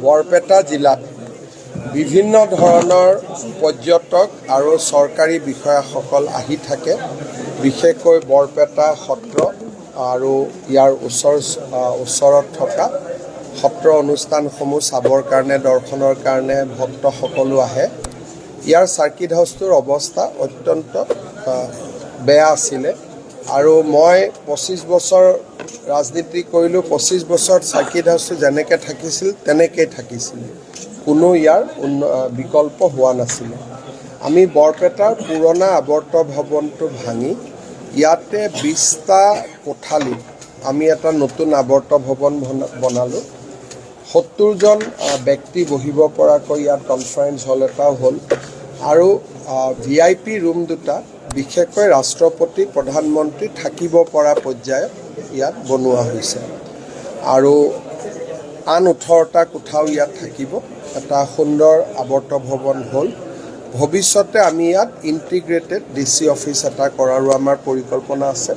বৰপেটা জিলাত বিভিন্ন ধৰণৰ পৰ্যটক আৰু চৰকাৰী বিষয়াসকল আহি থাকে। বিশেষকৈ বৰপেটা সত্ৰ আৰু ইয়াৰ ওচৰত থকা সত্ৰ অনুষ্ঠানসমূহ চাবৰ কাৰণে, দৰ্শনৰ কাৰণে ভক্তসকলো আহে। ইয়াৰ চাৰ্কিট হাউচটোৰ অৱস্থা অত্যন্ত বেয়া আছিলে আৰু মই 25 বছৰ ৰাজনীতি কৰিলোঁ। 25 বছৰত চাৰ্কিট হাউচটো যেনেকৈ থাকিছিল তেনেকৈ থাকিছিল, কোনো ইয়াৰ বিকল্প হোৱা নাছিলে। আমি বৰপেটাৰ পুৰণা আৱৰ্ত ভৱনটো ভাঙি ইয়াতে 20টা কোঠালিত আমি এটা নতুন আৱৰ্ত ভৱন বনালোঁ। 70জন ব্যক্তি বহিব পৰাকৈ ইয়াত কনফাৰেন্স হল এটাও হ'ল আৰু VIP ৰুম দুটা, বিশেষকৈ ৰাষ্ট্ৰপতি প্ৰধানমন্ত্ৰী থাকিব পৰা পৰ্যায়ত ইয়াত বনোৱা হৈছে আৰু আন 18টা কোঠাও ইয়াত থাকিব। এটা সুন্দৰ আৱৰ্ত ভৱন হ'ল। ভৱিষ্যতে আমি ইয়াত ইণ্টিগ্ৰেটেড DC অফিচ এটা কৰাৰো আমাৰ পৰিকল্পনা আছে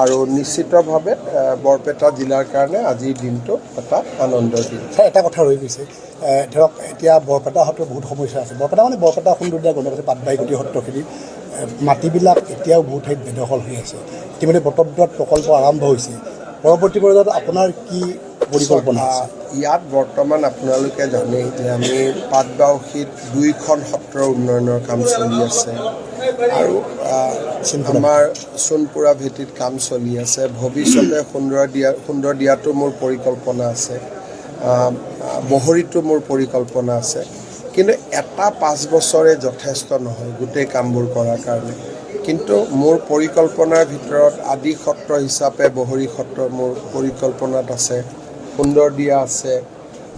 আৰু নিশ্চিতভাৱে বৰপেটা জিলাৰ কাৰণে আজিৰ দিনটো এটা আনন্দৰ দিন। এটা কথা ৰৈ গৈছে, ধৰক এতিয়া বৰপেটা সত্ৰৰ বহুত সমস্যা আছে। বৰপেটা সুন্দৰীয়া গণপতি পাটবাইগুটি সত্ৰখিনি মাটিবিলাক এতিয়াও বহুত ঠাইত বেদখল হৈ আছে। ইতিমধ্যে বটদ্ৰৱাত প্ৰকল্প আৰম্ভ হৈছে। পৰৱৰ্তী পৰ্যায়ত আপোনাৰ কি পৰিকল্পনা আছে? ইয়াত বৰ্তমান আপোনালোকে জানেই যে আমি পাটবাউসীত 2খন সত্ৰৰ উন্নয়নৰ কাম চলি আছে আৰু আমাৰ সোণপুৰা ভেটিত কাম চলি আছে। ভৱিষ্যতে সুন্দৰ দিয়াটো মোৰ পৰিকল্পনা আছে, বহৰীটো মোৰ পৰিকল্পনা আছে। কিন্তু এটা 5 বছৰে যথেষ্ট নহয় গোটেই কামবোৰ কৰাৰ কাৰণে। কিন্তু মোৰ পৰিকল্পনাৰ ভিতৰত আদি সত্ৰ হিচাপে বহৰী সত্ৰ মোৰ পৰিকল্পনাত আছে, সুন্দৰ দিয়া আছে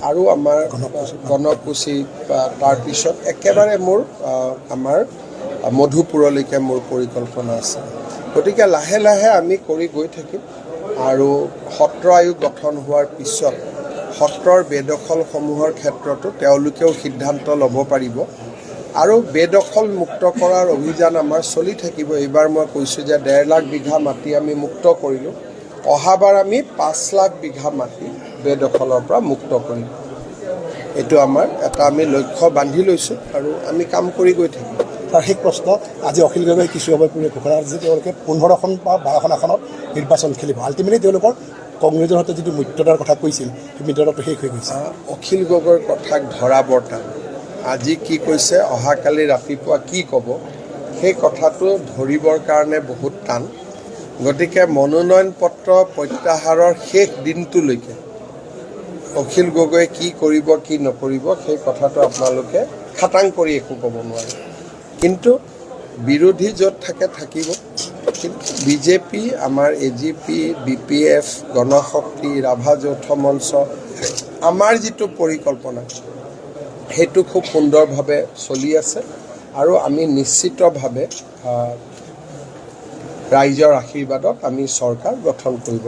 আৰু আমাৰ গণকুচি, তাৰপিছত একেবাৰে মোৰ আমাৰ মধুপুৰলৈকে মোৰ পৰিকল্পনা আছে। গতিকে লাহে লাহে আমি কৰি গৈ থাকিম আৰু সত্ৰ আয়োগ গঠন হোৱাৰ পিছত সত্ৰৰ বেদখলসমূহৰ ক্ষেত্ৰতো তেওঁলোকেও সিদ্ধান্ত ল'ব পাৰিব আৰু বেদখল মুক্ত কৰাৰ অভিযান আমাৰ চলি থাকিব। এইবাৰ মই কৈছোঁ যে 1.5 লাখ বিঘা মাটি আমি মুক্ত কৰিলোঁ। অহাবাৰ আমি 5 লাখ বিঘা মাটি বেদখলৰ পৰা মুক্ত কৰিম। এইটো আমাৰ এটা আমি লক্ষ্য বান্ধি লৈছোঁ আৰু আমি কাম কৰি গৈ থাকিম। তাৰ শেষ প্ৰশ্ন, আজি অখিল গগৈ কিছু সময় পূৰ্বে ঘোষণা কৰিছে যে তেওঁলোকে 15খন বা 12খন আসনত নিৰ্বাচন খেলিব। আল্টিমেটলি তেওঁলোকৰ কংগ্ৰেছৰ সৈতে যিটো মিত্ৰতাৰ কথা কৈছিল, সেই মিত্ৰতাটো শেষ হৈ গৈছে। অখিল গগৈৰ কথাক ধৰা বৰ্তা আজি কি কৈছে, অহাকালি ৰাতিপুৱা কি ক'ব, সেই কথাটো ধৰিবৰ কাৰণে বহুত টান। গতিকে মনোনয়ন পত্ৰ প্ৰত্যাহাৰৰ শেষ দিনটোলৈকে অখিল গগৈয়ে কি কৰিব কি নকৰিব সেই কথাটো আপোনালোকে খাটাং কৰি একো ক'ব নোৱাৰে। কিন্তু বিৰোধী য'ত থাকে থাকিব। কিন্তু BJP, আমাৰ AGP, BPF, গণশক্তি, ৰাভা যৌথ মঞ্চ, আমাৰ যিটো পৰিকল্পনা সেইটো খুব সুন্দৰভাৱে চলি আছে আৰু আমি নিশ্চিতভাৱে ৰাইজৰ আশীৰ্বাদত আমি চৰকাৰ গঠন কৰিব।